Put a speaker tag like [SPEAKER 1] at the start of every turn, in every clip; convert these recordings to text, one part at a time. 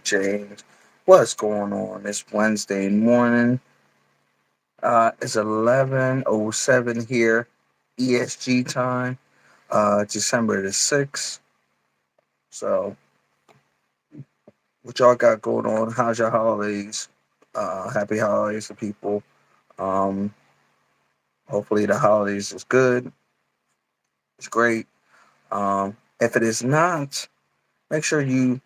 [SPEAKER 1] James. What's going on? It's Wednesday morning. It's 11:07 here, ESG time. December the 6th. So, what y'all got going on? How's your holidays? Happy holidays to people. Um, Hopefully the holidays is good. It's great. If it is not, make sure you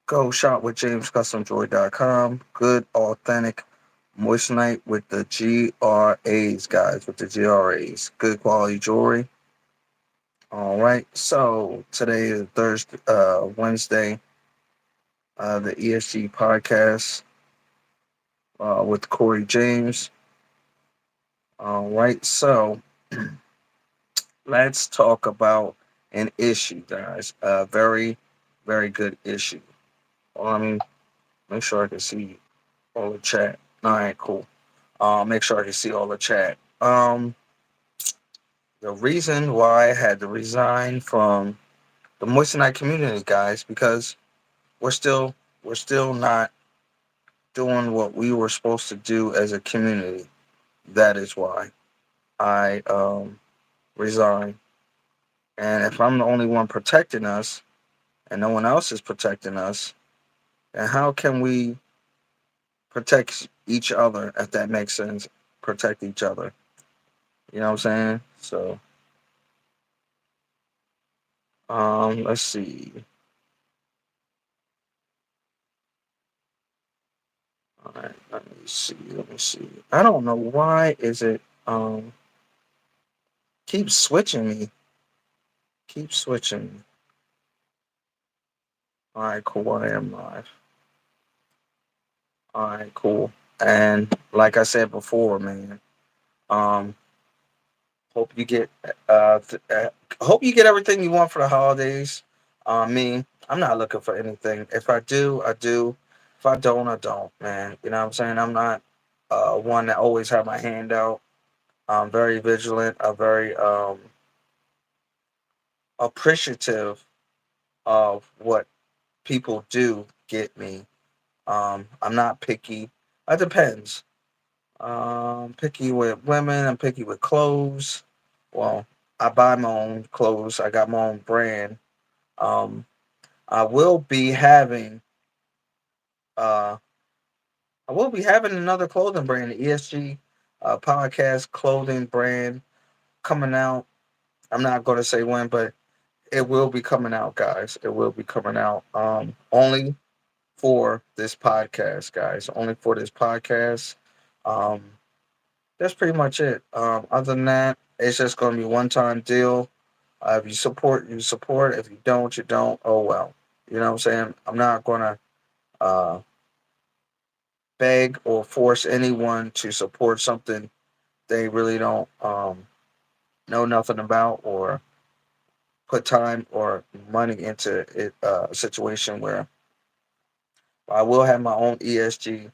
[SPEAKER 1] go shop with jamescustomjoy.com. Good, authentic moissanite with the GRAs, guys, with the GRAs. Good quality jewelry. All right. So today is Wednesday, the ESG podcast with Corey James. All right. So let's talk about an issue, guys. A very, very good issue. Well, let me make sure I can see all the chat. All right, cool. Make sure I can see all the chat. The reason why I had to resign from the Moissanite community, guys, because we're still we're still not doing what we were supposed to do as a community. That is why I resigned. And if I'm the only one protecting us and no one else is protecting us, then how can we protect each other if that makes sense? Protect each other. You know what I'm saying? So let's see. All right, let me see. Let me see. I don't know why is it keep switching me. Keep switching me. All right, cool. I am live. All right, cool. And like I said before, man, um, hope you get hope you get everything you want for the holidays. Me, I'm not looking for anything. If I do, I do. If I don't, I don't, man. You know what I'm saying? I'm not one that always have my hand out. I'm very vigilant. I'm very appreciative of what people do get me. I'm not picky. It depends. Picky with women. I'm picky with clothes. Well, I buy my own clothes. I got my own brand. Um, I will be having uh, I will be having another clothing brand, the ESG podcast clothing brand coming out. I'm not going to say when, but it will be coming out, guys. It will be coming out. Only for this podcast, guys. Only for this podcast. Um, that's pretty much it. Other than that, it's just going to be one time deal. If you support, you support. If you don't, you don't. Oh well. You know what I'm saying? I'm not going to uh, beg or force anyone to support something they really don't know nothing about or put time or money into it. A situation where I will have my own ESG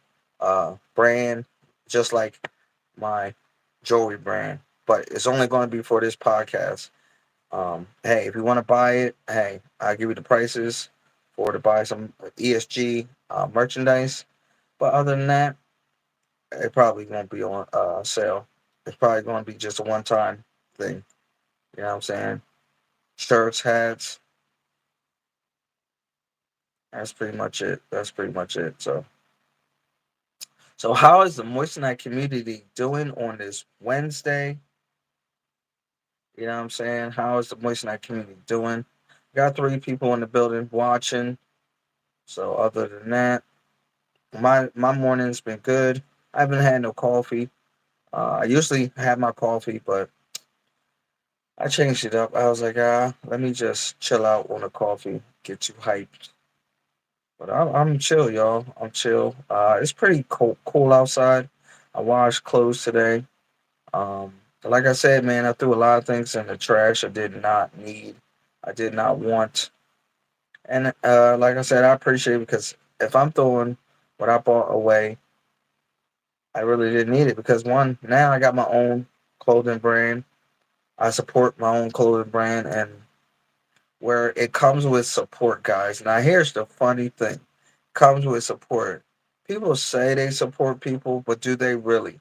[SPEAKER 1] brand, just like my jewelry brand, but it's only going to be for this podcast. Hey, if you want to buy it, hey, I'll give you the prices for to buy some ESG merchandise. But other than that, it probably won't be on sale. It's probably going to be just a one time thing. You know what I'm saying? Shirts, hats. That's pretty much it. That's pretty much it. So how is the Moissanite community doing on this Wednesday? You know what I'm saying? How is the Moissanite community doing? Got three people in the building watching. So other than that, my morning's been good. I haven't had no coffee. I usually have my coffee, but I changed it up. I was like, let me just chill out on the coffee, get too hyped. But I'm chill, y'all. I'm chill. It's pretty cool outside. I washed clothes today. Um, like I said, man, I threw a lot of things in the trash I did not need. I did not want. And like I said, I appreciate it because if I'm throwing what I bought away, I really didn't need it because one, now I got my own clothing brand. I support my own clothing brand and where it comes with support, guys. Now here's the funny thing. comes with support. People say they support people, but do they really?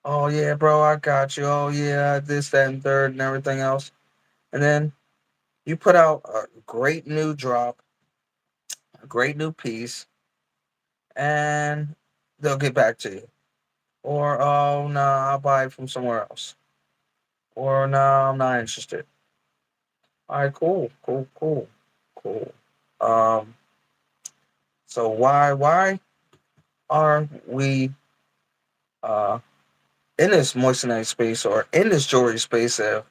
[SPEAKER 1] Oh yeah, bro, I got you. Oh yeah, this, that, and third, and everything else. And then you put out a great new drop, a great new piece, and they'll get back to you. Or oh nah, I'll buy it from somewhere else. Or nah, I'm not interested. All right, cool, cool, cool, cool. Um, so why are we uh in this moissanite space or in this jewelry space? If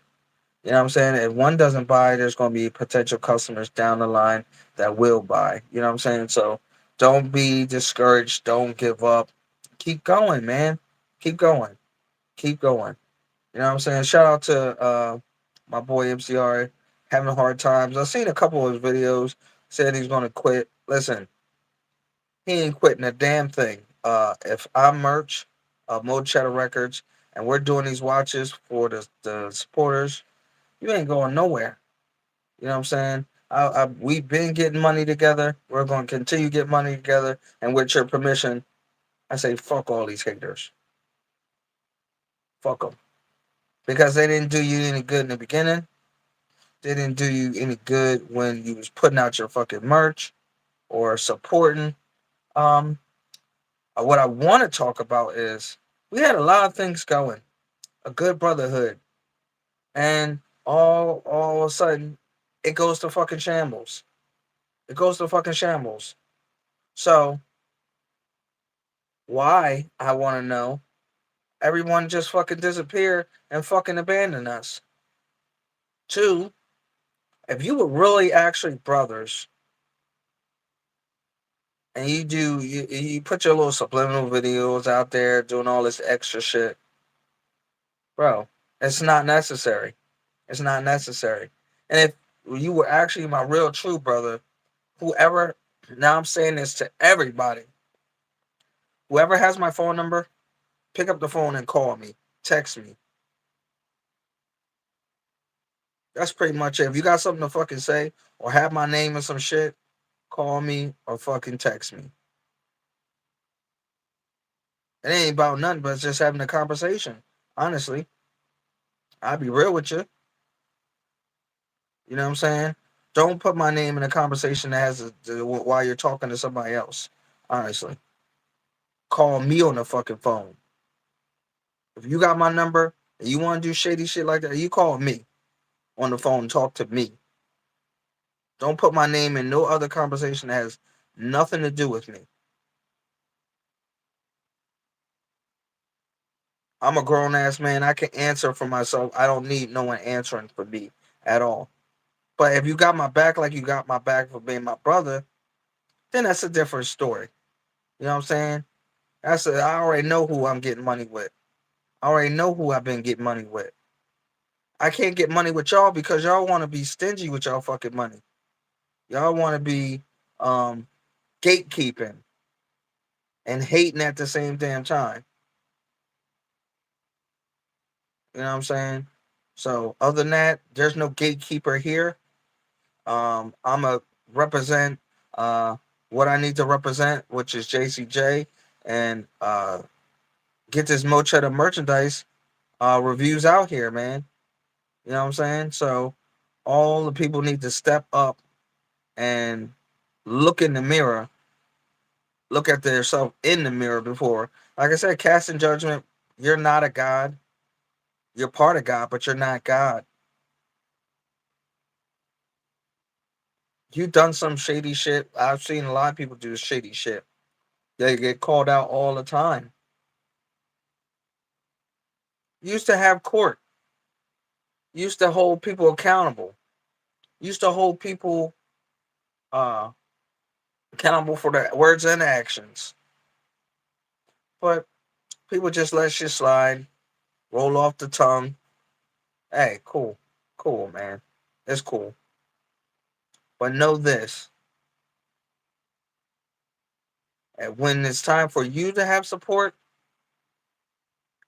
[SPEAKER 1] you know what I'm saying, if one doesn't buy, there's going to be potential customers down the line that will buy. You know what I'm saying? So don't be discouraged. Don't give up. Keep going, man. Keep going. Keep going. You know what I'm saying? Shout out to my boy MCR having hard times. I've seen a couple of his videos saying he's going to quit. Listen, he ain't quitting a damn thing. If I merch, Mo Cheddar Records, and we're doing these watches for the supporters, you ain't going nowhere. You know what I'm saying? We've been getting money together. We're going to continue to get money together. And with your permission, I say fuck all these haters. Fuck them. Because they didn't do you any good in the beginning. They didn't do you any good when you was putting out your fucking merch or supporting. Um, what I want to talk about is we had a lot of things going, a good brotherhood, and all of a sudden it goes to fucking shambles. It goes to fucking shambles. So why, I want to know, everyone just fucking disappear and fucking abandon us. Two, if you were really actually brothers and you put your little subliminal videos out there doing all this extra shit, bro, it's not necessary. It's not necessary. And if you were actually my real true brother, whoever, now I'm saying this to everybody, whoever has my phone number, pick up the phone and call me, text me. That's pretty much it. If you got something to fucking say or have my name or some shit, call me or fucking text me. It ain't about nothing but it's just having a conversation. Honestly, I'll be real with you. You know what I'm saying? Don't put my name in a conversation that while you're talking to somebody else. Honestly, call me on the fucking phone. If you got my number and you want to do shady shit like that, you call me on the phone and talk to me. Don't put my name in no other conversation that has nothing to do with me. I'm a grown ass man. I can answer for myself. I don't need no one answering for me at all. But if you got my back like you got my back for being my brother, then that's a different story. You know what I'm saying? I already know who I'm getting money with. I already know who I've been getting money with. I can't get money with y'all because y'all want to be stingy with y'all fucking money. Y'all want to be um, gatekeeping and hating at the same damn time. You know what I'm saying? So other than that, there's no gatekeeper here. I'm a represent uh, what I need to represent, which is JCJ, and get this Mo Cheddar merchandise reviews out here, man. You know what I'm saying? So all the people need to step up and look in the mirror, look at themselves in the mirror before. Like I said, casting judgment. You're not a god. You're part of God, but you're not God. You done some shady shit. I've seen a lot of people do shady shit. They get called out all the time. Used to have court. Used to hold people accountable. Used to hold people uh, accountable for their words and actions. But people just let shit slide, roll off the tongue. Hey, cool. Cool, man. It's cool. But know this. And when it's time for you to have support,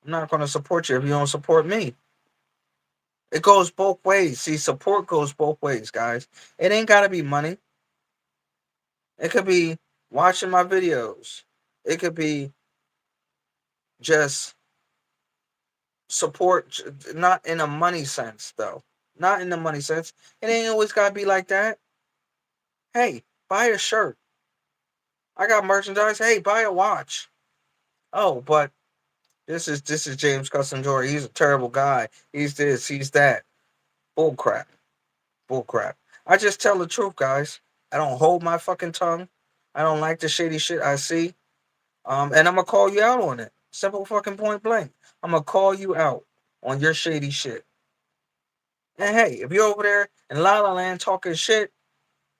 [SPEAKER 1] I'm not going to support you if you don't support me. It goes both ways. See, support goes both ways, guys. It ain't got to be money. It could be watching my videos. It could be just support, not in a money sense though. Not in the money sense. It ain't always gotta be like that. Hey, buy a shirt. I got merchandise. Hey, buy a watch. Oh, but this is James Custom Jewelry. He's a terrible guy. He's this. He's that. Bull crap. Bull crap. I just tell the truth, guys. I don't hold my fucking tongue. I don't like the shady shit I see. And I'm gonna call you out on it. Simple fucking point blank. I'm gonna call you out on your shady shit. And hey, if you're over there in La La Land talking shit,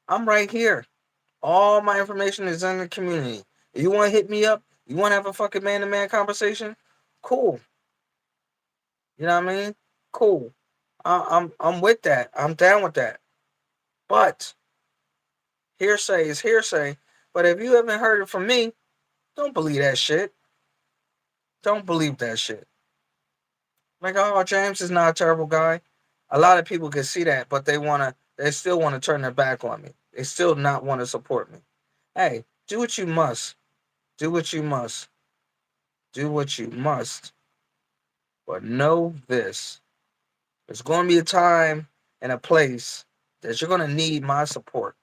[SPEAKER 1] I'm right here. All my information is in the community. If you want to hit me up, you want to have a fucking man to man conversation, cool. You know what I mean? Cool. I'm with that. I'm down with that. But hearsay is hearsay. But if you haven't heard it from me, don't believe that shit. Don't believe that shit. Like, oh, James is not a terrible guy. A lot of people can see that, but they still wanna turn their back on me. They still not want to support me. Hey, do what you must. Do what you must. Do what you must. But know this: there's going to be a time and a place that you're going to need my support.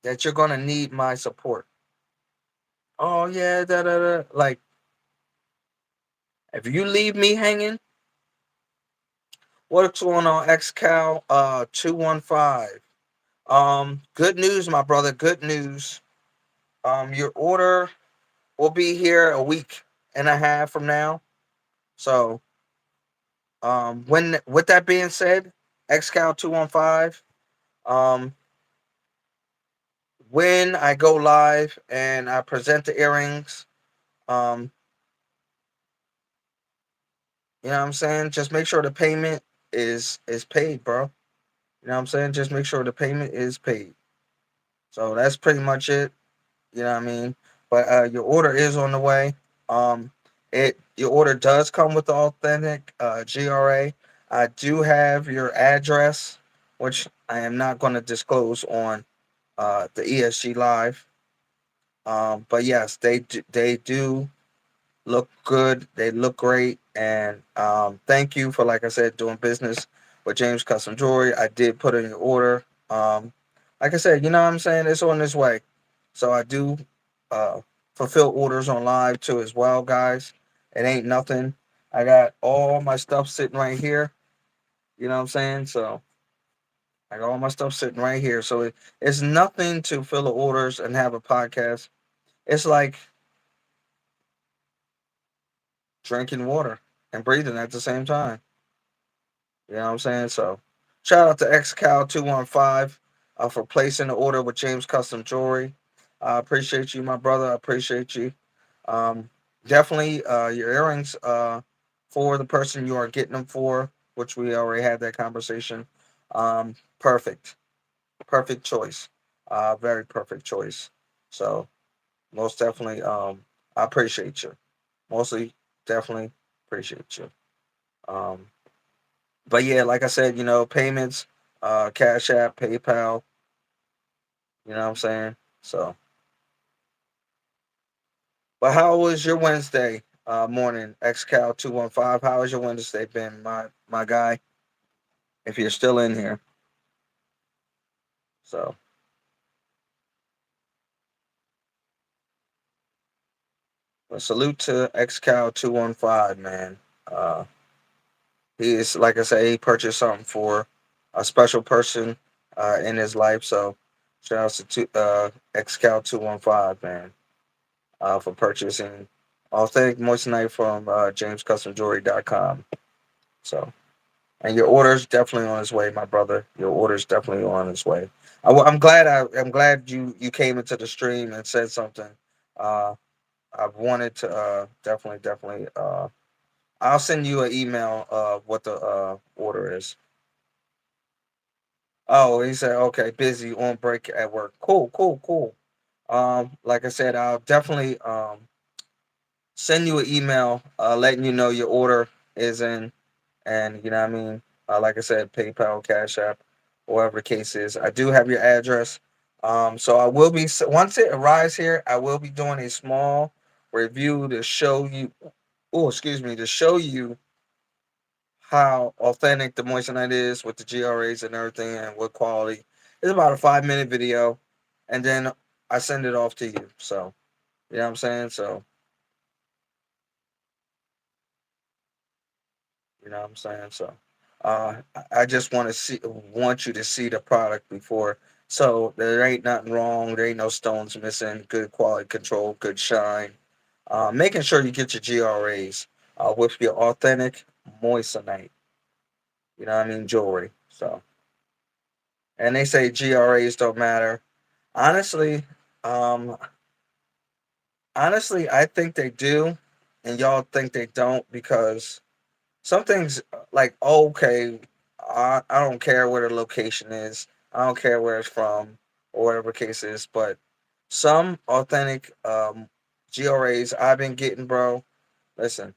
[SPEAKER 1] That you're going to need my support. Oh yeah, da da da. Like, if you leave me hanging, what's going on, XCal 215? Good news, my brother. Good news. Your order will be here a week and a half from now. So, when with that being said, XCal 215. Um, when I go live and I present the earrings, um, you know what I'm saying? Just make sure the payment is paid, bro. You know what I'm saying? Just make sure the payment is paid. So that's pretty much it. You know what I mean? But your order is on the way. Um, it your order does come with the authentic GRA. I do have your address, which I am not going to disclose on the ESG live. But yes, they do look good. They look great, and thank you for, like I said, doing business with James Custom Jewelry. I did put in your order. Like I said, you know what I'm saying. It's on its way, so I do uh, fulfill orders on live too as well, guys. It ain't nothing. I got all my stuff sitting right here. You know what I'm saying? So I got all my stuff sitting right here. So it's nothing to fill the orders and have a podcast. It's like drinking water and breathing at the same time. You know what I'm saying? So, shout out to XCal215 for placing the order with James Custom Jewelry. I appreciate you, my brother. I appreciate you. Um, Definitely your earrings for the person you are getting them for, which we already had that conversation. Perfect. Perfect choice. Very perfect choice. So, most definitely, I appreciate you. Mostly, definitely appreciate you. Um, but yeah, like I said, payments, Cash App, PayPal, you know what I'm saying? So, but how was your Wednesday morning, XCal215? How has your Wednesday been, my guy? If you're still in here. So, but salute to XCal215, man. He is, like I said, he purchased something for a special person in his life. So, shout out XCal215, man. For purchasing authentic moissanite from jamescustomjewelry.com. So, and your order's definitely on its way, my brother. Your order's definitely on its way. I'm glad. I'm glad you came into the stream and said something. Uh, I wanted to definitely. I'll send you an email of what the order is. Oh, he said, okay, busy on break at work. Cool, cool, cool. Like I said, I'll definitely send you an email letting you know your order is in, and you know what I mean. Like I said, PayPal, Cash App. whatever the case is. I do have your address. So I will be once it arrives here, I will be doing a small review to show you. Oh, excuse me, to show you how authentic the moissanite is with the GRAs and everything and what quality. It's about a 5 minute video, and then I send it off to you. So you know what I'm saying. So you know what I'm saying. So I just want you to see the product before. So there ain't nothing wrong. There ain't no stones missing. Good quality control. Good shine. Making sure you get your GRAs with your authentic moissanite. You know what I mean, jewelry. So, and they say GRAs don't matter. Honestly, um, honestly, I think they do, and y'all think they don't because some things like okay, I don't care where the location is. I don't care where it's from or whatever the case is, but some authentic GRAs I've been getting, bro. Listen,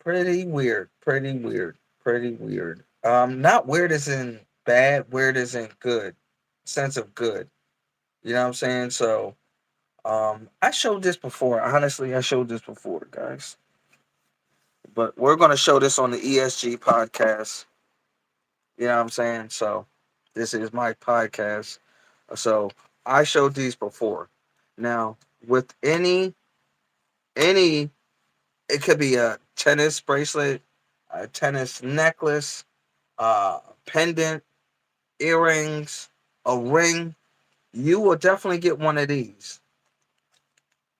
[SPEAKER 1] pretty weird, pretty weird, pretty weird. Not weird as in bad, weird as in good, sense of good. You know what I'm saying? So, I showed this before. Honestly, I showed this before, guys. But we're gonna show this on the ESG podcast. You know what I'm saying? So, this is my podcast. So, I showed these before. Now, with any, it could be a tennis bracelet, a tennis necklace, pendant, earrings, a ring, you will definitely get one of these.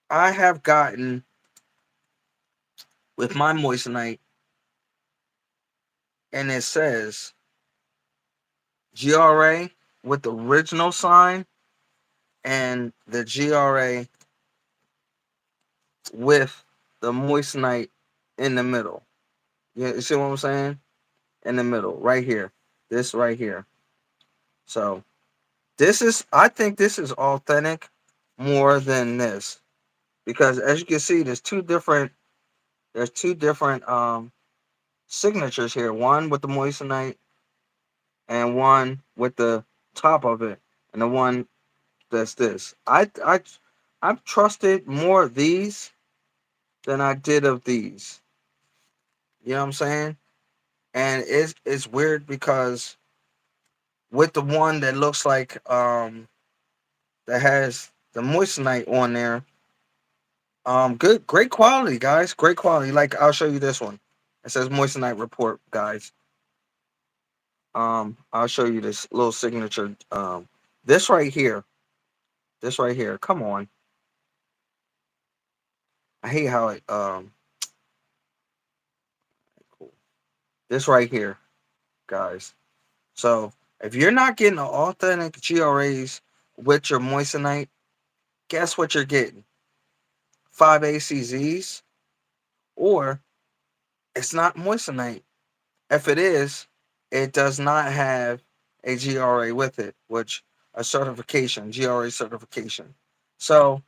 [SPEAKER 1] I have gotten with my moissanite, and it says GRA with the original sign and the GRA with the moissanite in the middle. You see what I'm saying? In the middle, right here. This right here. So I think this is authentic more than this because as you can see, there's two different signatures here. One with the moissanite and one with the top of it, and the one that's this. I've trusted more of these than I did of these. You know what I'm saying? And it's weird because with the one that looks like that has the moissanite on there, good great quality, guys. Great quality. Like I'll show you this one. It says moissanite report, guys. I'll show you this little signature. This right here. This right here. Come on. I hate how it cool. This right here, guys. So if you're not getting the authentic GRAs with your moissanite, guess what you're getting? 5 ACZs, or it's not moissanite. If it is, it does not have a GRA with it, which a certification, GRA certification. So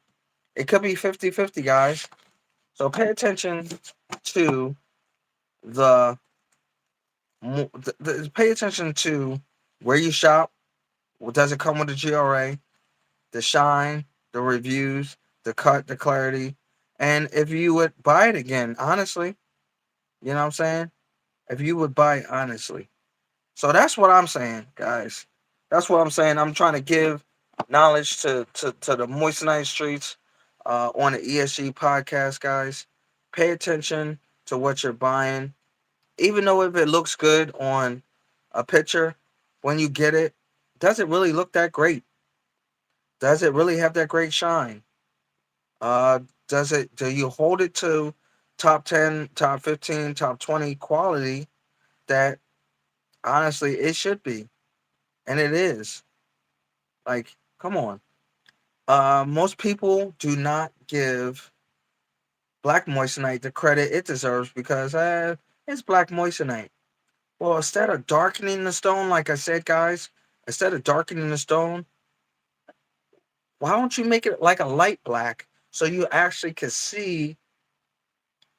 [SPEAKER 1] it could be 50-50, guys. So pay attention to the, pay attention to where you shop. Does it come with the GRA, the shine, the reviews, the cut, the clarity, and if you would buy it again, honestly, you know what I'm saying? If you would buy it honestly. So that's what I'm saying, guys. That's what I'm saying. I'm trying to give knowledge to the Moissanite Streets on the ESG podcast, guys. Pay attention to what you're buying. Even though if it looks good on a picture, when you get it, does it really look that great? Does it really have that great shine? Uh, do you hold it to top 10, top 15, top 20 quality that honestly it should be? And it is. Like, come on. Most people do not give black moissanite the credit it deserves because it's black moissanite. Well, instead of darkening the stone, like I said, guys, instead of darkening the stone, why don't you make it like a light black so you actually can see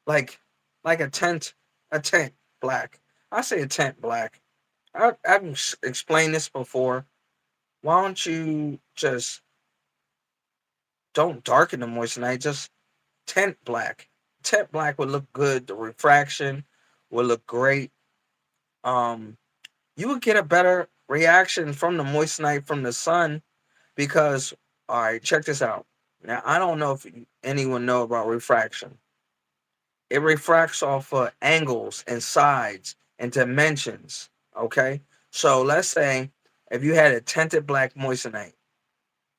[SPEAKER 1] like like a tent black. I say a tent black. I've explained this before. Why don't you just don't darken the moissanite? Just tint black. Tint black would look good. The refraction would look great. Um, you would get a better reaction from the moissanite from the sun because, all right, check this out. Now I don't know if anyone know about refraction. It refracts off of angles and sides and dimensions. Okay, so let's say if you had a tinted black moissanite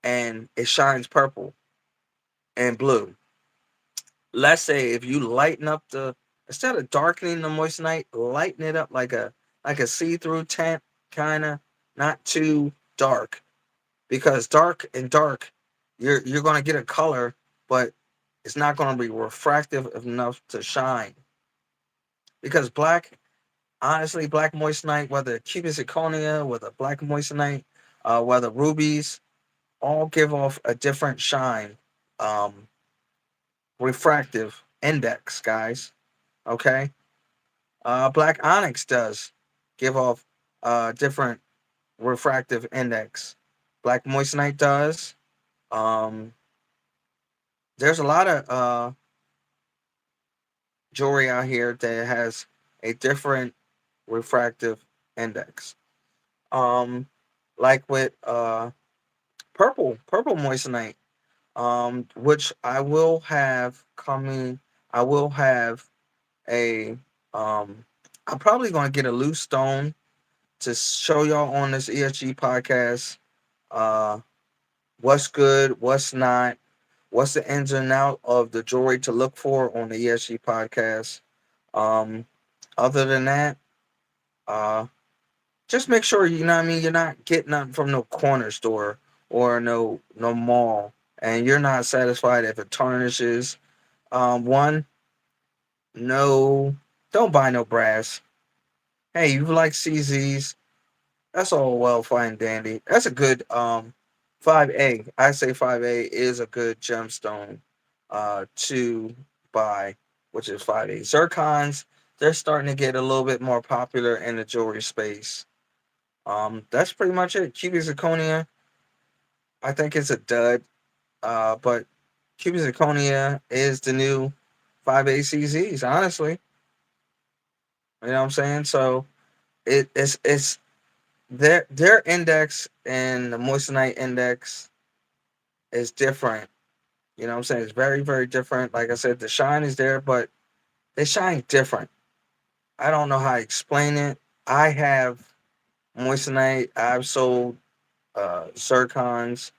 [SPEAKER 1] and it shines purple and blue. Let's say if you lighten up the instead of darkening the moissanite, lighten it up like a see-through tint, kind of not too dark because dark and dark, you're gonna get a color, but it's not gonna be refractive enough to shine because black honestly, black moissanite, whether cubic zirconia, whether black moissanite, whether rubies, all give off a different shine, um, refractive index, guys. Okay, black onyx does give off different refractive index. Black moissanite does. Um, there's a lot of jewelry out here that has a different refractive index. Um, like with purple moissanite, which I will have coming. I will have a I'm probably gonna get a loose stone to show y'all on this ESG podcast. Uh, what's good, what's not, what's the ins and out of the jewelry to look for on the ESG podcast. Um, other than that, uh, just make sure you know what I mean. You're not getting nothing from no corner store or no mall, and you're not satisfied if it tarnishes. One, no, don't buy no brass. Hey, you like CZs? That's all well, fine, and dandy. That's a good 5A. I say 5A is a good gemstone to buy, which is 5A. Zircons, they're starting to get a little bit more popular in the jewelry space. That's pretty much it. Cubic zirconia, I think it's a dud. But cubic zirconia is the new 5A CZs, honestly. You know what I'm saying? So it's their index and the moissanite index is different. You know what I'm saying? It's very, very different. Like I said, the shine is there, but they shine different. I don't know how to explain it. I have moissanite. I've sold zircons.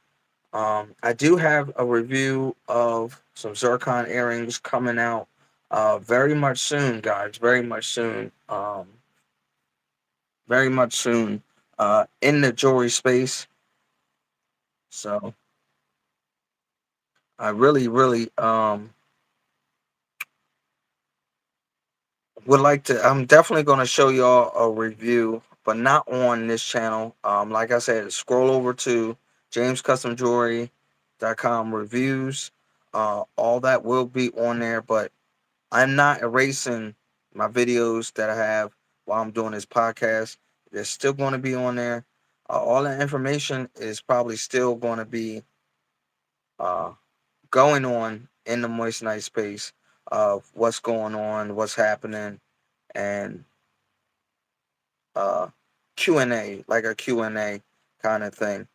[SPEAKER 1] I do have a review of some zircon earrings coming out very much soon, guys. Very much soon. Very much soon in the jewelry space. So I really, really would like to. I'm definitely going to show y'all a review, but not on this channel. Like I said, scroll over to jamescustomjewelry.com reviews. All that will be on there, but I'm not erasing my videos that I have while I'm doing this podcast. They're still going to be on there. All that information is probably still going to be uh, going on in the moissanite space of what's going on, what's happening, and uh, Q&A, like a Q&A kind of thing.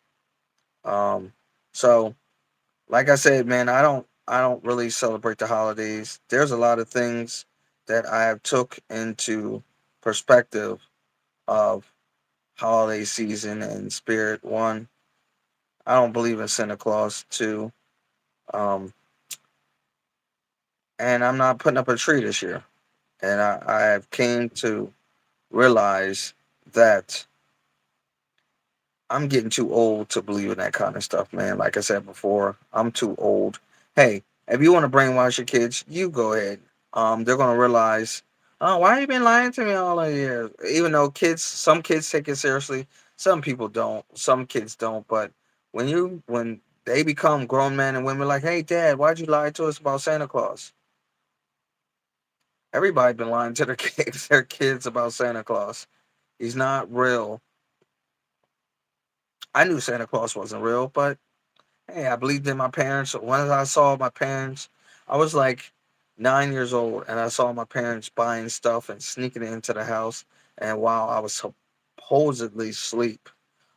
[SPEAKER 1] Um, so, like I said, man, I don't really celebrate the holidays. There's a lot of things that I have took into perspective of holiday season and spirit. One, I don't believe in Santa Claus. Two, um, and I'm not putting up a tree this year. And I have came to realize that I'm getting too old to believe in that kind of stuff, man. Like I said before, I'm too old. Hey, if you want to brainwash your kids, you go ahead. They're gonna realize, oh, why you been lying to me all the years? Even though some kids take it seriously, some people don't. Some kids don't. But when they become grown men and women, like, hey, Dad, why'd you lie to us about Santa Claus? Everybody been lying to their kids about Santa Claus. He's not real. I knew Santa Claus wasn't real, but hey, I believed in my parents. Once I saw my parents, I was like 9 years old, and I saw my parents buying stuff and sneaking it into the house. And while I was supposedly asleep,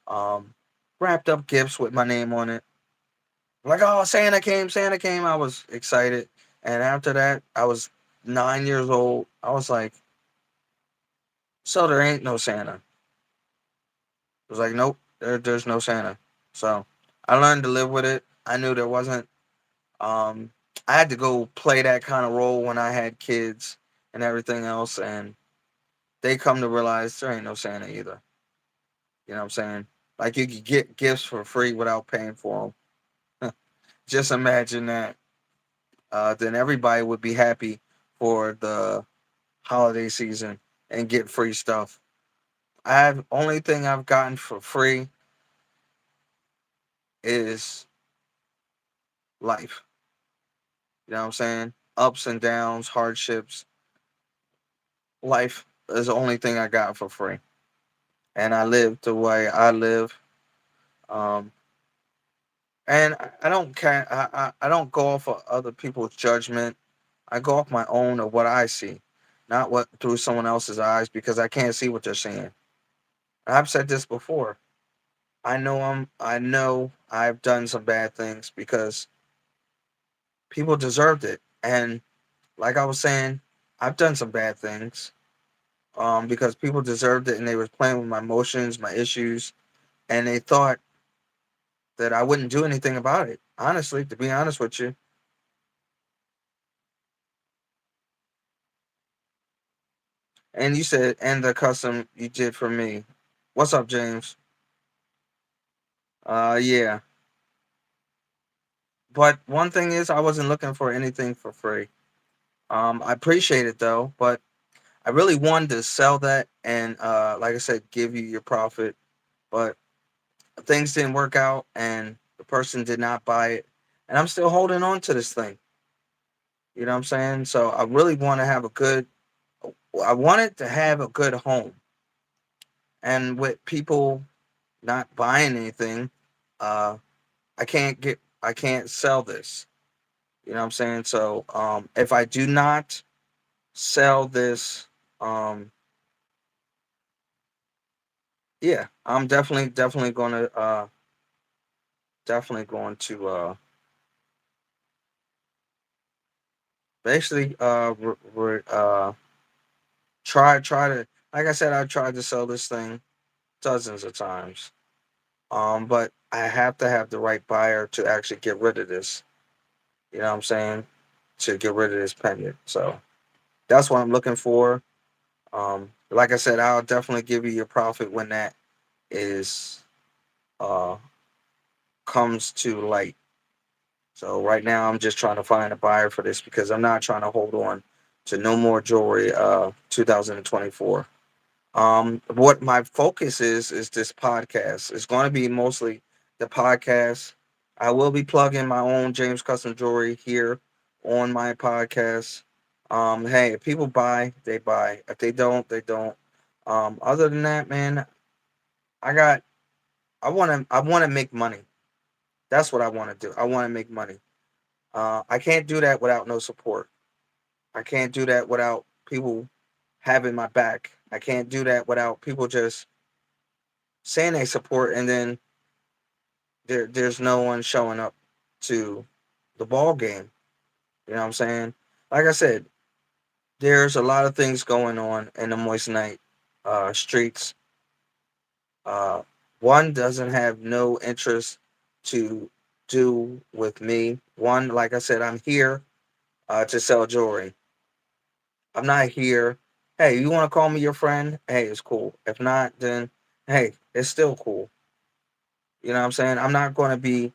[SPEAKER 1] um, wrapped up gifts with my name on it. Like, oh, Santa came, Santa came. I was excited. And after that, I was 9 years old. I was like, so there ain't no Santa. It was like, nope, there's no Santa. So I learned to live with it. I knew there wasn't. Um, I had to go play that kind of role when I had kids and everything else, and they come to realize there ain't no Santa either. You know what I'm saying? Like you could get gifts for free without paying for them. Just imagine that. Then everybody would be happy for the holiday season and get free stuff. I have only thing I've gotten for free is life. You know what I'm saying? Ups and downs, hardships. Life is the only thing I got for free. And I live the way I live. Um, and I don't care. I don't go off of other people's judgment. I go off my own of what I see, not what through someone else's eyes because I can't see what they're seeing. I've said this before. I know I've done some bad things because people deserved it. And like I was saying, I've done some bad things because people deserved it and they was playing with my emotions, my issues, and they thought that I wouldn't do anything about it. Honestly, to be honest with you. And you said, and the custom you did for me. What's up, James? Yeah. But one thing is, I wasn't looking for anything for free. I appreciate it though, but I really wanted to sell that and, like I said, give you your profit. But things didn't work out, and the person did not buy it, and I'm still holding on to this thing. You know what I'm saying? So I really want to have a good. I wanted to have a good home, and with people not buying anything, uh, I can't sell this. You know what I'm saying? So if I do not sell this, um, yeah, I'm definitely going to basically try to, like I said, I tried to sell this thing dozens of times. But I have to have the right buyer to actually get rid of this. You know what I'm saying? To get rid of this pendant. So that's what I'm looking for. Like I said, I'll definitely give you your profit when that is uh comes to light. So right now I'm just trying to find a buyer for this because I'm not trying to hold on to no more jewelry 2024. What my focus is this podcast. It's going to be mostly the podcast. I will be plugging my own James Custom Jewelry here on my podcast. Hey, if people buy, they buy. If they don't, they don't. Other than that, man, I got. I want to make money. That's what I want to do. I want to make money. I can't do that without no support. I can't do that without people having my back. I can't do that without people just saying they support and then there's no one showing up to the ball game. You know what I'm saying? Like I said, there's a lot of things going on in the Moist Night streets. Uh, one doesn't have no interest to do with me. One, like I said, I'm here to sell jewelry. I'm not here. Hey, you want to call me your friend? Hey, it's cool. If not, then hey, it's still cool. You know what I'm saying? I'm not going to be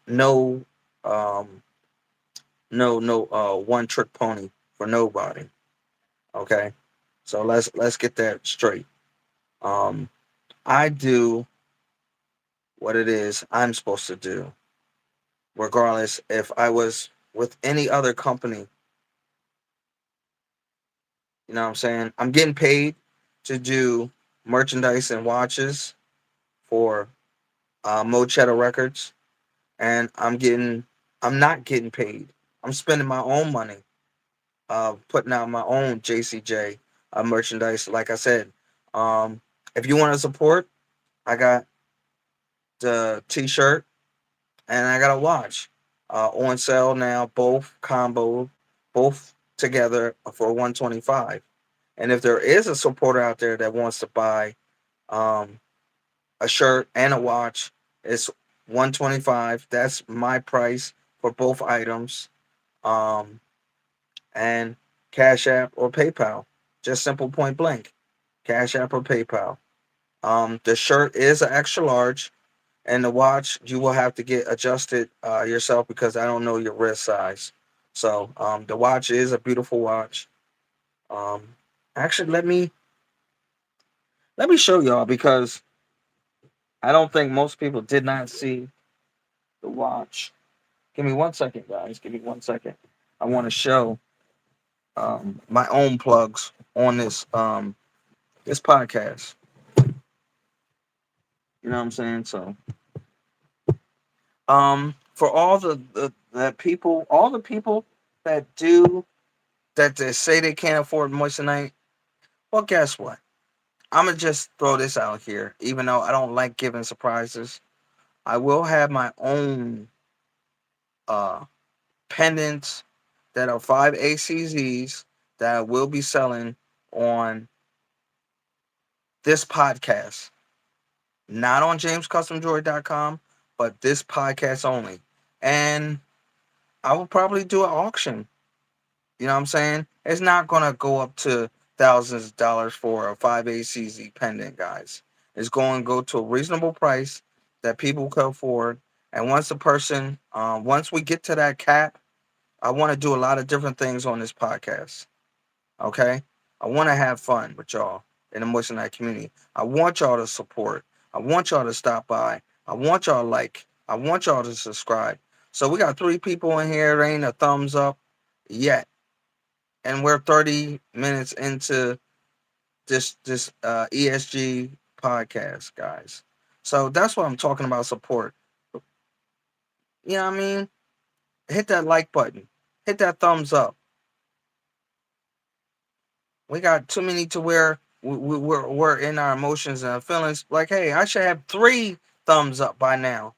[SPEAKER 1] no um no one trick pony for nobody. Okay, so let's get that straight. um I do what it is I'm supposed to do regardless if I was with any other company. You know what I'm saying? I'm getting paid to do merchandise and watches for Mochetta Records, and I'm not getting paid. I'm spending my own money, putting out my own JCJ merchandise. Like I said, um, if you want to support, I got the T-shirt and I got a watch on sale now, both combo, both together for 125. And if there is a supporter out there that wants to buy um, a shirt and a watch, it's 125. That's my price for both items. Um, and Cash App or PayPal, just simple point blank, Cash App or PayPal. The shirt is an extra large, and the watch you will have to get adjusted yourself because I don't know your wrist size. So the watch is a beautiful watch. Um, actually, let me show y'all because I don't think most people did not see the watch. Give me 1 second, guys. Give me 1 second. I want to show my own plugs on this podcast. You know what I'm saying? So for all the people, all the people that do that they say they can't afford moissanite, well, guess what? I'm gonna just throw this out here. Even though I don't like giving surprises, I will have my own uh pendants that are 5 ACZs that I will be selling on this podcast. Not on jamescustomjewelry.com, but this podcast only. And I will probably do an auction. You know what I'm saying? It's not gonna go up to thousands of dollars for a 5 ACZ pendant, guys. It's going to go to a reasonable price that people can afford. And once we get to that cap, I want to do a lot of different things on this podcast. Okay, I want to have fun with y'all in the Moissanite community. I want y'all to support. I want y'all to stop by. I want y'all to like. I want y'all to subscribe. So we got 3 people in here. There ain't a thumbs up yet, and we're 30 minutes into this ESG podcast, guys. So that's what I'm talking about. Support. You know what I mean? Hit that like button. Hit that thumbs up. We got too many to where we're in our emotions and our feelings. Like, hey, I should have 3 thumbs up by now.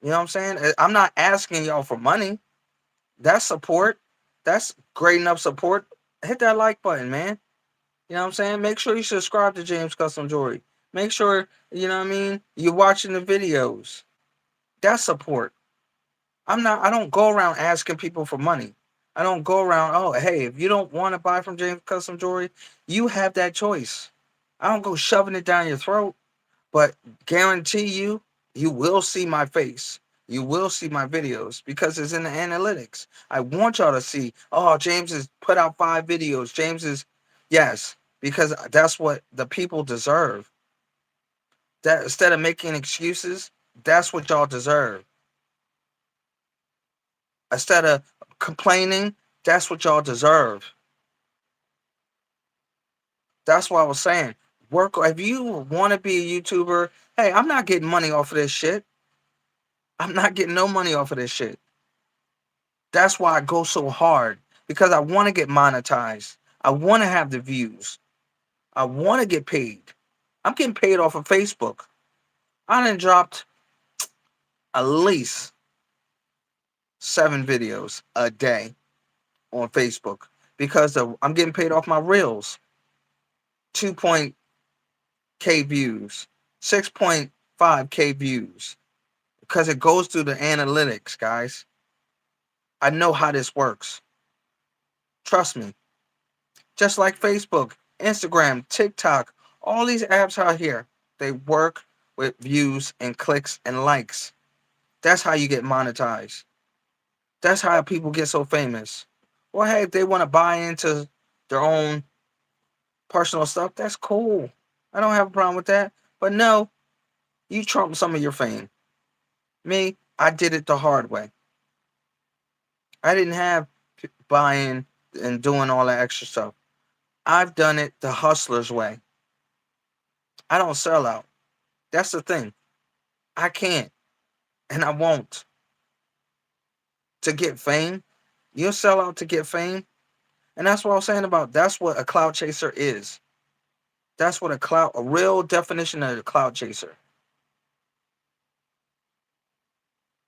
[SPEAKER 1] You know what I'm saying? I'm not asking y'all for money. That's support. That's great enough support. Hit that like button, man. You know what I'm saying? Make sure you subscribe to James Custom Jewelry. Make sure, you know what I mean, you're watching the videos. That's support. I don't go around asking people for money. I don't go around, oh, hey, if you don't want to buy from James Custom Jewelry, you have that choice. I don't go shoving it down your throat, but guarantee you, you will see my face. You will see my videos because it's in the analytics. I want y'all to see, oh, James has put out 5 videos. Yes, because that's what the people deserve. That instead of making excuses, that's what y'all deserve. Instead of complaining, that's what y'all deserve. That's what I was saying. Work if you want to be a YouTuber, hey, I'm not getting money off of this shit. I'm not getting no money off of this shit. That's why I go so hard because I want to get monetized. I want to have the views. I want to get paid. I'm getting paid off of Facebook. I done dropped at least 7 videos a day on Facebook because I'm getting paid off my reels. 2.k views, 6.5k views because it goes through the analytics, guys. I know how this works. Trust me. Just like Facebook, Instagram, TikTok, all these apps out here, they work with views and clicks and likes. That's how you get monetized. That's how people get so famous. Well, hey, if they want to buy into their own personal stuff, that's cool. I don't have a problem with that. But no, you trump some of your fame. Me, I did it the hard way. I didn't have buying and doing all that extra stuff. I've done it the hustler's way. I don't sell out. That's the thing. I can't and I won't to get fame. You'll sell out to get fame. And that's what I was saying about that's what a cloud chaser is. That's what a real definition of a cloud chaser.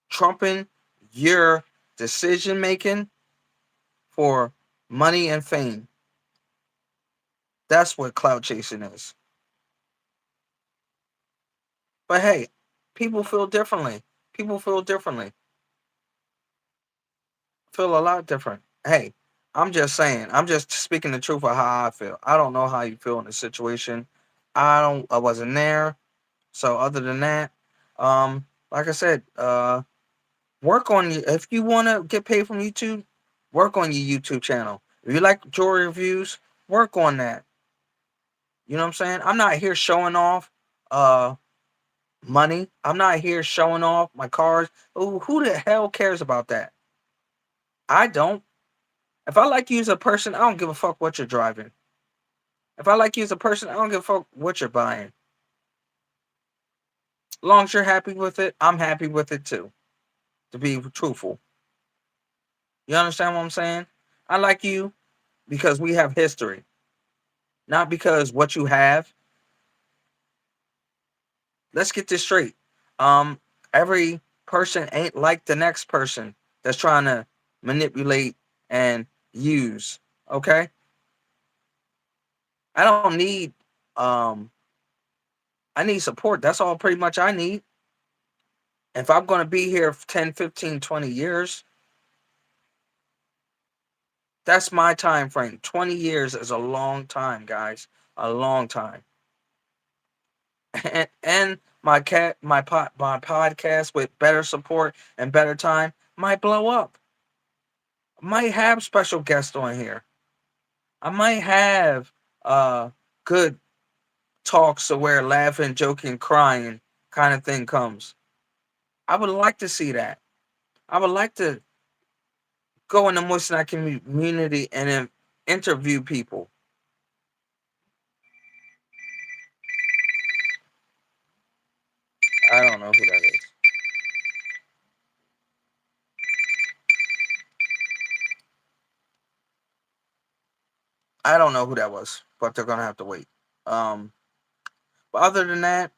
[SPEAKER 1] Trumping your decision making for money and fame. That's what cloud chasing is. But hey, people feel differently. People feel differently. Feel a lot different. Hey, I'm just saying. I'm just speaking the truth of how I feel. I don't know how you feel in the situation. I wasn't there. So other than that, like I said, work on you. If you want to get paid from YouTube, work on your YouTube channel. If you like jewelry reviews, work on that. You know what I'm saying? I'm not here showing off uh money. I'm not here showing off my cars. Oh, who the hell cares about that? I don't. If I like you as a person, I don't give a fuck what you're driving. If I like you as a person, I don't give a fuck what you're buying. As long as you're happy with it, I'm happy with it too. To be truthful. You understand what I'm saying? I like you because we have history, not because what you have. Let's get this straight. Um, every person ain't like the next person that's trying to manipulate and use. Okay? I don't need um I need support. That's all pretty much I need. If I'm going to be here for 10, 15, 20 years, that's my time frame. 20 years is a long time, guys. A long time. And my podcast with better support and better time might blow up. Might have special guests on here. I might have good talks to where laughing, joking, crying kind of thing comes. I would like to see that. I would like to go in the Muslim community and then interview people. I don't know who that is. I don't know who that was, but they're gonna have to wait. Um, but other than that,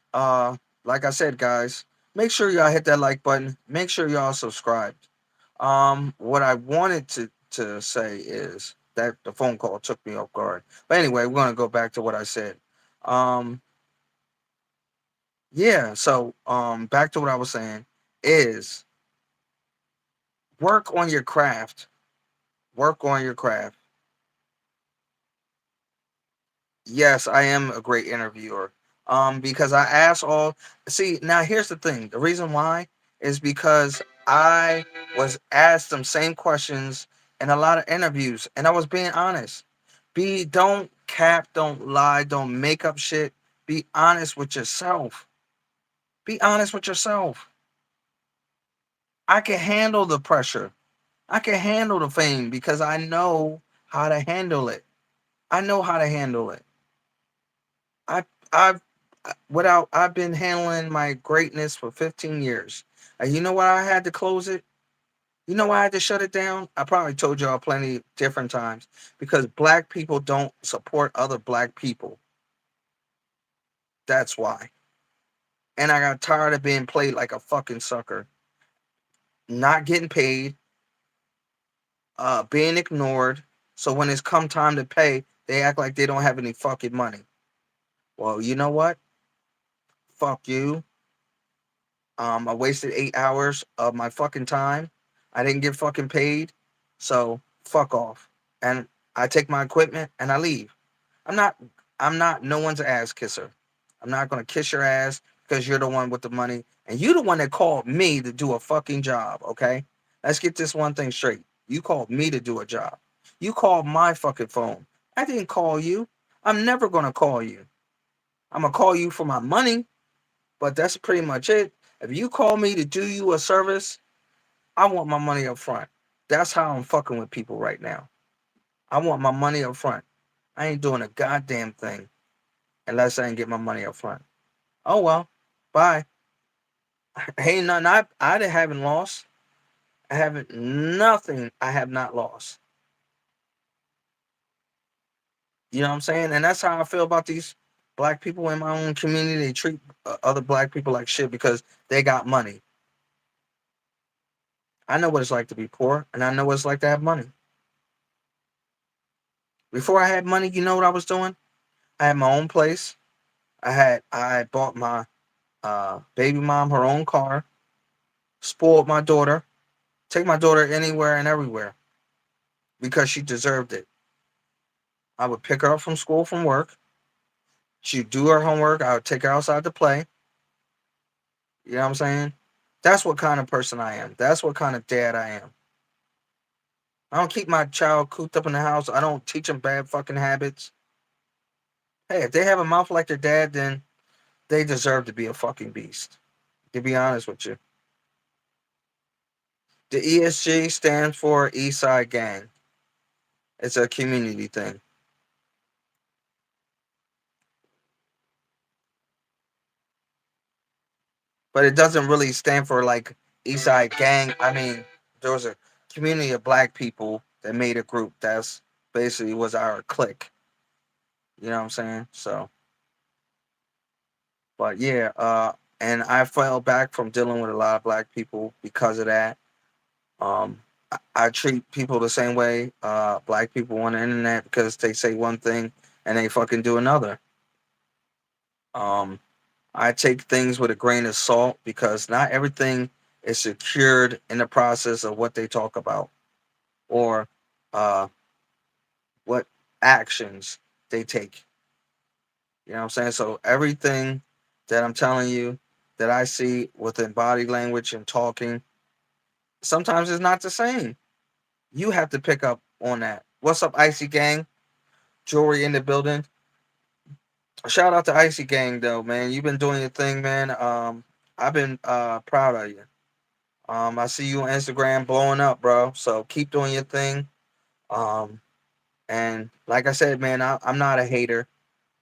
[SPEAKER 1] like I said, guys, make sure y'all hit that like button. Make sure y'all subscribed. What I wanted to say is that the phone call took me off guard. But anyway, we're gonna go back to what I said. Um, yeah. So back to what I was saying is work on your craft. Work on your craft. Yes, I am a great interviewer. Because I ask all. See, now here's the thing. The reason why is because I was asked some same questions in a lot of interviews, and I was being honest. Don't cap, don't lie, don't make up shit. Be honest with yourself. Be honest with yourself. I can handle the pressure. I can handle the fame because I know how to handle it. I know how to handle it. I I've I've been handling my greatness for 15 years. And you know why I had to close it? You know why I had to shut it down? I probably told y'all plenty different times because black people don't support other black people. That's why. And I got tired of being played like a fucking sucker, not getting paid, being ignored. So when it's come time to pay, they act like they don't have any fucking money. Well, you know what? Fuck you. I wasted 8 hours of my fucking time. I didn't get fucking paid. So fuck off. And I take my equipment and I leave. I'm not I'm not no one's ass kisser. I'm not gonna kiss your ass because you're the one with the money. And you the one that called me to do a fucking job, okay? Let's get this one thing straight. You called me to do a job. You called my fucking phone. I didn't call you. I'm never gonna call you. I'm gonna call you for my money, but that's pretty much it. If you call me to do you a service, I want my money up front. That's how I'm fucking with people right now. I want my money up front. I ain't doing a goddamn thing unless I can get my money up front. Oh well, bye. Ain't nothing I haven't lost. I haven't nothing I have not lost. You know what I'm saying? And that's how I feel about these black people in my own community. They treat other black people like shit because they got money. I know what it's like to be poor, and I know what it's like to have money. Before I had money, you know what I was doing? I had my own place. I bought my baby mom her own car, spoiled my daughter, take my daughter anywhere and everywhere because she deserved it. I would pick her up from school from work. She'd do her homework. I would take her outside to play. You know what I'm saying? That's what kind of person I am. That's what kind of dad I am. I don't keep my child cooped up in the house. I don't teach them bad fucking habits. Hey, if they have a mouth like their dad, then they deserve to be a fucking beast. To be honest with you. The ESG stands for East Side Gang. It's a community thing. But it doesn't really stand for like East Side Gang. I mean, there was a community of black people that made a group that's basically was our clique. You know what I'm saying? So, but yeah, and I fell back from dealing with a lot of black people because of that. I treat people the same way black people on the internet because they say one thing and they fucking do another. Um, I take things with a grain of salt because not everything is secured in the process of what they talk about or uh, what actions they take. You know what I'm saying? So everything that I'm telling you that I see within body language and talking, sometimes it's not the same. You have to pick up on that. What's up, Icy Gang? Jewelry in the building. Shout out to Icy Gang though, man. You've been doing your thing, man. I've been proud of you. I see you on Instagram blowing up, bro. So keep doing your thing. Um, and like I said, man, I'm not a hater.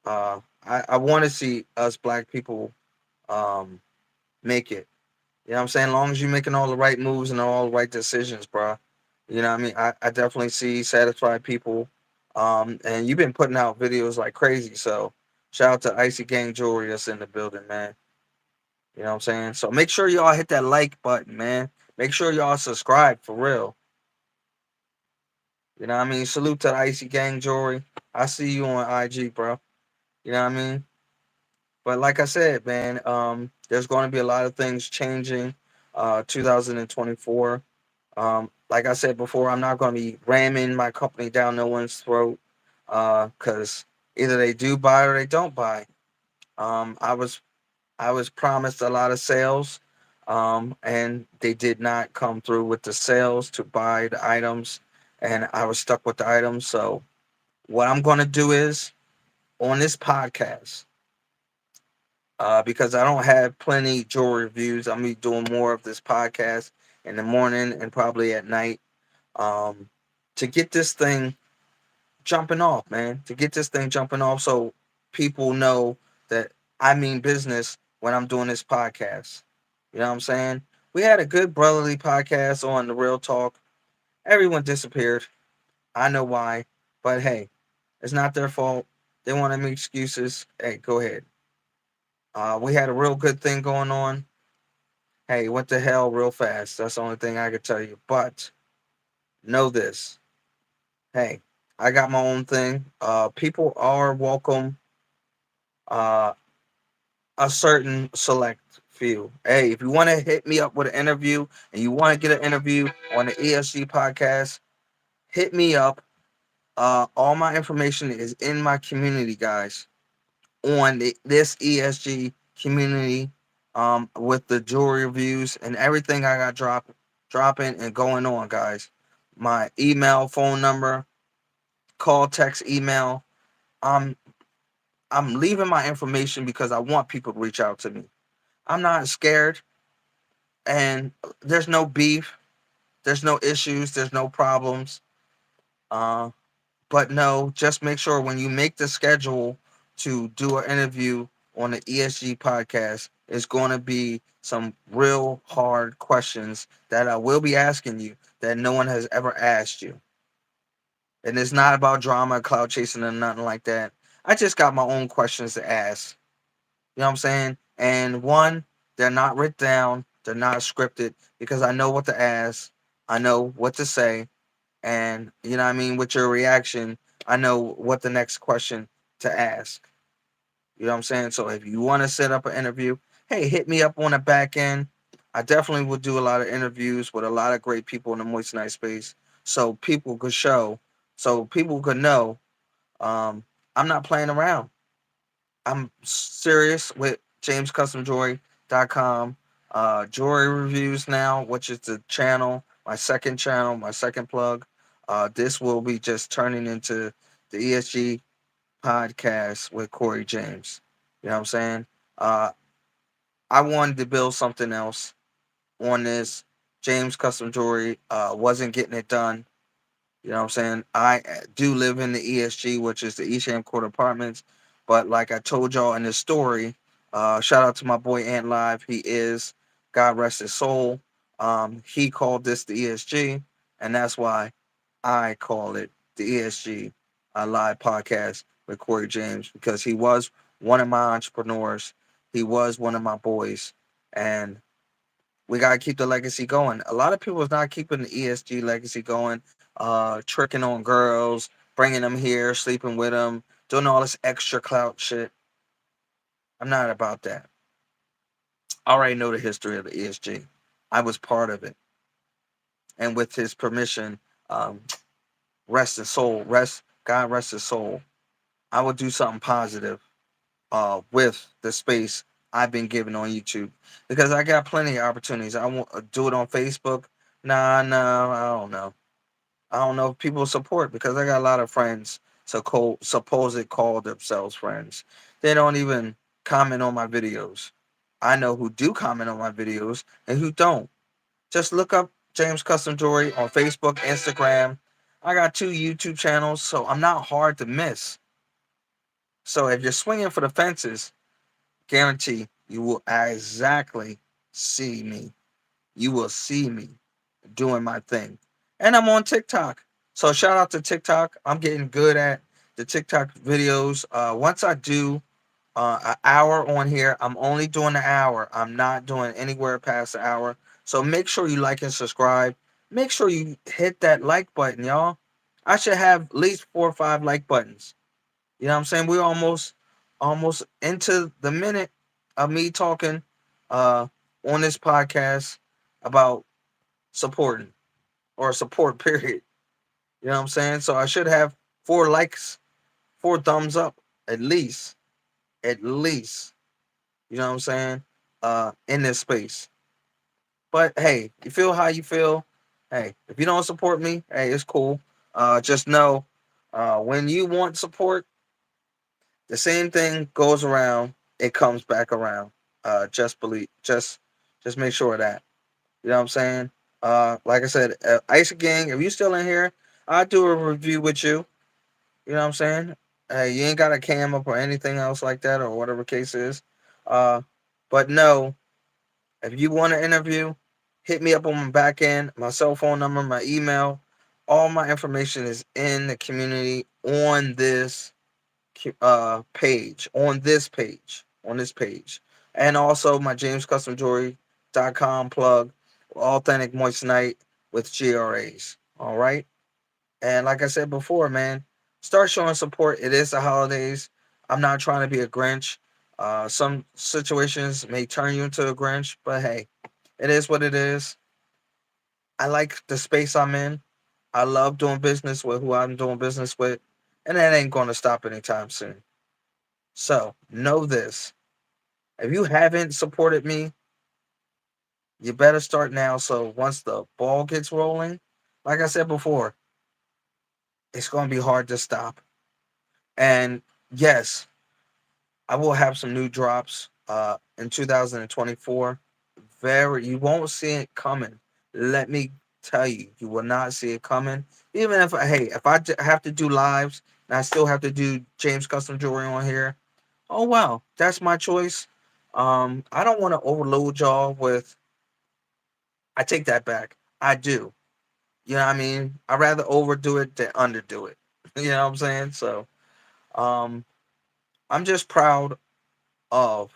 [SPEAKER 1] I want to see us black people um, make it. You know what I'm saying? As long as you're making all the right moves and all the right decisions, bro. You know what I mean? I definitely see satisfied people. And you've been putting out videos like crazy. So shout out to Icy Gang Jewelry that's in the building, man. You know what I'm saying? So make sure y'all hit that like button, man. Make sure y'all subscribe for real. You know what I mean? Salute to the Icy Gang Jewelry. I see you on IG, bro. You know what I mean? But like I said, man, there's going to be a lot of things changing 2024. Like I said before, I'm not going to be ramming my company down no one's throat because either they do buy or they don't buy. Um, I was I was promised a lot of sales, and they did not come through with the sales to buy the items, and I was stuck with the items. So what I'm going to do is on this podcast, because I don't have plenty jewelry reviews, I'm gonna be doing more of this podcast in the morning and probably at night, um, to get this thing jumping off, man. To get this thing jumping off, so people know that I mean business when I'm doing this podcast. You know what I'm saying? We had a good brotherly podcast on the Real Talk. Everyone disappeared. I know why, but hey, it's not their fault. They want to make excuses. Hey, go ahead. We had a real good thing going on. Hey, went to hell real fast. That's the only thing I could tell you. But know this. Hey, I got my own thing. People are welcome. Uh, a certain select few. Hey, if you want to hit me up with an interview and you want to get an interview on the ESG podcast, hit me up. All my information is in my community, guys, on this ESG community, with the jewelry reviews and everything I got dropping and going on, guys. My email, phone number, call, text, email. I'm I'm leaving my information because I want people to reach out to me. I'm not scared, and there's no beef, there's no issues, there's no problems. Uh, But no, just make sure when you make the schedule to do an interview on the ESG podcast, it's going to be some real hard questions that I will be asking you that no one has ever asked you. And it's not about drama, cloud chasing, and nothing like that. I just got my own questions to ask. You know what I'm saying? And one, they're not written down, they're not scripted because I know what to ask, I know what to say, and you know what I mean, with your reaction, I know what the next question to ask. You know what I'm saying? So if you want to set up an interview, hey, hit me up on the back end. I definitely will do a lot of interviews with a lot of great people in the Moist Night space, so people could show, so people could know, um, I'm not playing around. I'm serious with jamescustomjewelry.com. Jewelry reviews now, which is the channel, my second plug. This will be just turning into the ESG podcast with Corey James. You know what I'm saying? Uh, I wanted to build something else on this. James Custom Jewelry wasn't getting it done. You know what I'm saying? I do live in the ESG, which is the Eastham Court Apartments. But like I told y'all in this story, shout out to my boy Ant Live. He is, God rest his soul. He called this the ESG, and that's why I call it the ESG Live Podcast with Corey James, because he was one of my entrepreneurs. He was one of my boys. And we gotta keep the legacy going. A lot of people is not keeping the ESG legacy going, tricking on girls, bringing them here, sleeping with them, doing all this extra clout shit. I'm not about that. I already know the history of the ESG. I was part of it, and with his permission, um, rest his soul, rest God rest his soul. I will do something positive with the space I've been given on YouTube, because I got plenty of opportunities. I won't do it on Facebook. Nah, nah, I don't know. I don't know if people support, because I got a lot of friends supposed call themselves friends. They don't even comment on my videos. I know who do comment on my videos and who don't. Just look up James Custom Jewelry on Facebook, Instagram. I got 2 YouTube channels, so I'm not hard to miss. So if you're swinging for the fences, guarantee you will exactly see me. You will see me doing my thing. And I'm on TikTok. So shout out to TikTok. I'm getting good at the TikTok videos. Once I do an hour on here, I'm only doing an hour. I'm not doing anywhere past an hour. So make sure you like and subscribe. Make sure you hit that like button, y'all. I should have at least 4 or 5 like buttons. You know what I'm saying? We're almost into the minute of me talking uh on this podcast about supporting, or support period. You know what I'm saying? So I should have 4 likes, 4 thumbs up at least. At least. You know what I'm saying? In this space. But hey, you feel how you feel. Hey, if you don't support me, hey, it's cool. Just know, when you want support, the same thing goes around, it comes back around. Just believe, just make sure of that. You know what I'm saying? Like I said, Ice Gang, if you still in here, I'll do a review with you. You know what I'm saying? You ain't got a cam up or anything else like that, or whatever case is. Uh, but no, if you want an interview, hit me up on my back end, my cell phone number, my email. All my information is in the community on this page, on this page, and also my jamescustomjewelry.com plug, authentic moist night with GRAs. All right, and like I said before, man, start showing support. It is the holidays. I'm not trying to be a Grinch. Some situations may turn you into a Grinch, but hey, it is what it is. I like the space I'm in. I love doing business with who I'm doing business with, and that ain't going to stop anytime soon. So know this: if you haven't supported me, you better start now. So once the ball gets rolling, like I said before, it's going to be hard to stop. And yes, I will have some new drops in 2024. Very, you won't see it coming. Let me tell you, you will not see it coming. Even if if I have to do lives and I still have to do James Custom Jewelry on here, oh well, that's my choice. I don't want to overload y'all with. I take that back. I do. You know what I mean? I'd rather overdo it than underdo it. You know what I'm saying? So, um, I'm just proud of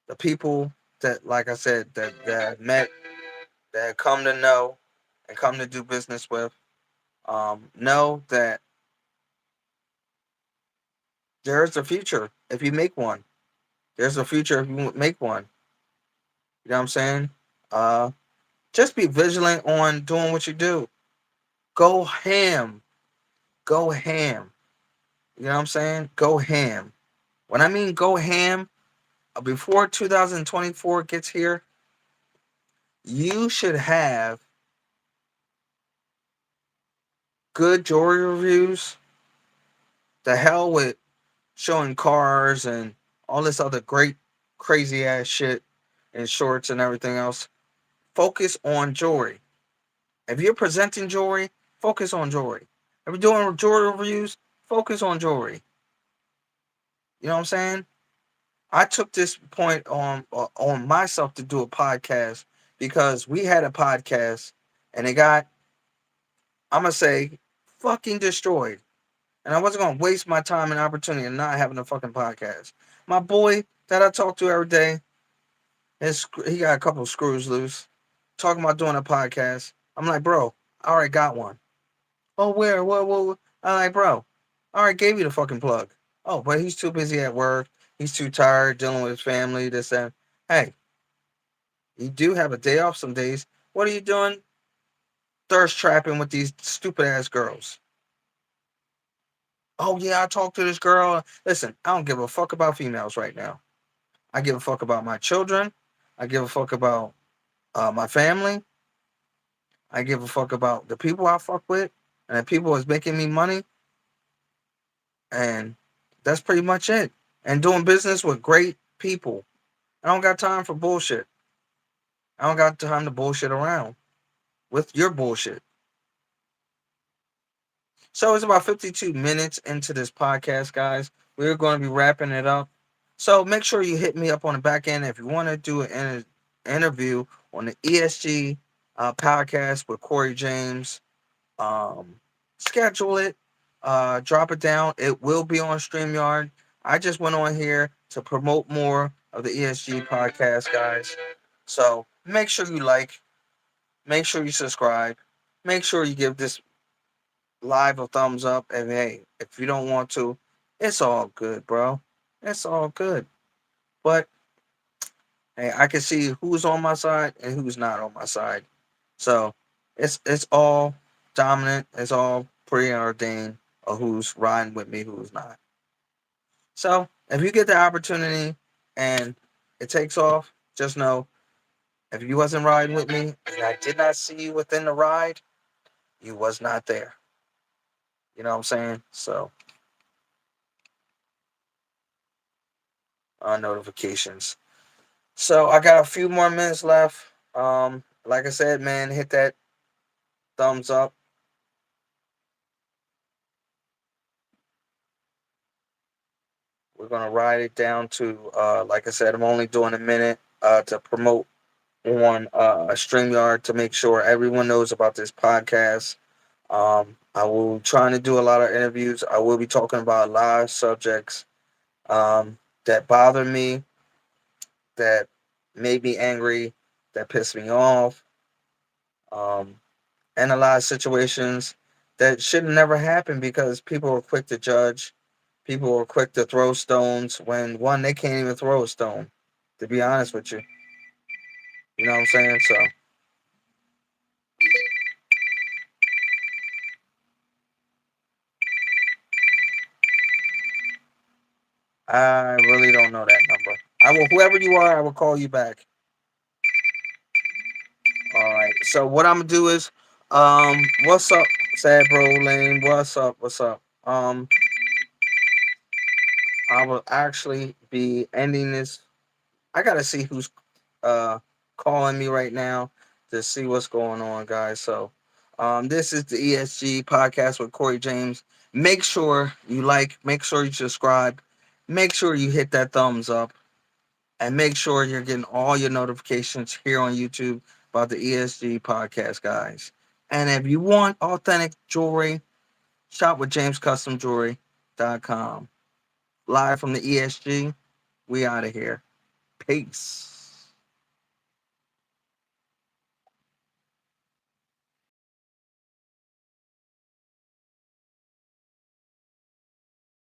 [SPEAKER 1] the people that, like I said, that I met, that come to know and come to do business with. Know that there's a future if you make one. There's a future if you make one. You know what I'm saying? Uh, just be vigilant on doing what you do. Go ham. Go ham. You know what I'm saying? Go ham. When I mean go ham, before 2024 gets here, you should have good jewelry reviews. The hell with showing cars and all this other great, crazy ass shit and shorts and everything else. Focus on jewelry. If you're presenting jewelry, focus on jewelry. If you're doing jewelry reviews, focus on jewelry. You know what I'm saying? I took this point on myself to do a podcast because we had a podcast and it got, I'm gonna say, fucking destroyed. And I wasn't gonna waste my time and opportunity and not having a fucking podcast. My boy that I talk to every day, he got a couple of screws loose. Talking about doing a podcast. I'm like, bro, I already got one. Oh, where? What? I'm like, bro, I already gave you the fucking plug. Oh, but he's too busy at work. He's too tired dealing with his family. This and hey, you do have a day off some days. What are you doing? Thirst trapping with these stupid ass girls. Oh yeah, I talked to this girl. Listen, I don't give a fuck about females right now. I give a fuck about my children. I give a fuck about my family. I give a fuck about the people I fuck with and the people that's making me money. And that's pretty much it. And doing business with great people. I don't got time for bullshit. I don't got time to bullshit around with your bullshit. So it's about 52 minutes into this podcast, guys. We're going to be wrapping it up. So make sure you hit me up on the back end if you want to do an interview on the ESG podcast with Corey James. Um, Schedule it. Drop it down. It will be on StreamYard. I just went on here to promote more of the ESG podcast, guys. So make sure you like, make sure you subscribe, make sure you give this live a thumbs up. And hey, if you don't want to, it's all good, bro. It's all good. But hey, I can see who's on my side and who's not on my side. So it's all dominant. It's all preordained of who's riding with me, who's not. So if you get the opportunity and it takes off, just know if you wasn't riding with me and I did not see you within the ride, you was not there. You know what I'm saying? So notifications. So I got a few more minutes left. Like I said, man, hit that thumbs up. We're gonna ride it down to like I said, I'm only doing a minute to promote on StreamYard to make sure everyone knows about this podcast. I will be trying to do a lot of interviews. I will be talking about a lot of subjects that bother me, that made me angry, that pissed me off, um, and a lot of situations that should have never happened because people were quick to judge. People were quick to throw stones when one, they can't even throw a stone, to be honest with you. You know what I'm saying? So I really don't know that number. I will, whoever you are, I will call you back. All right. So what I'm gonna do is, what's up, Sad Bro Lane? What's up? What's up? I will actually be ending this. I gotta see who's uh calling me right now to see what's going on, guys. So, this is the ESG podcast with Corey James. Make sure you like, make sure you subscribe, make sure you hit that thumbs up, and make sure you're getting all your notifications here on YouTube about the ESG podcast, guys. And if you want authentic jewelry, shop with jamescustomjewelry.com. Live from the ESG, we out of here. Peace.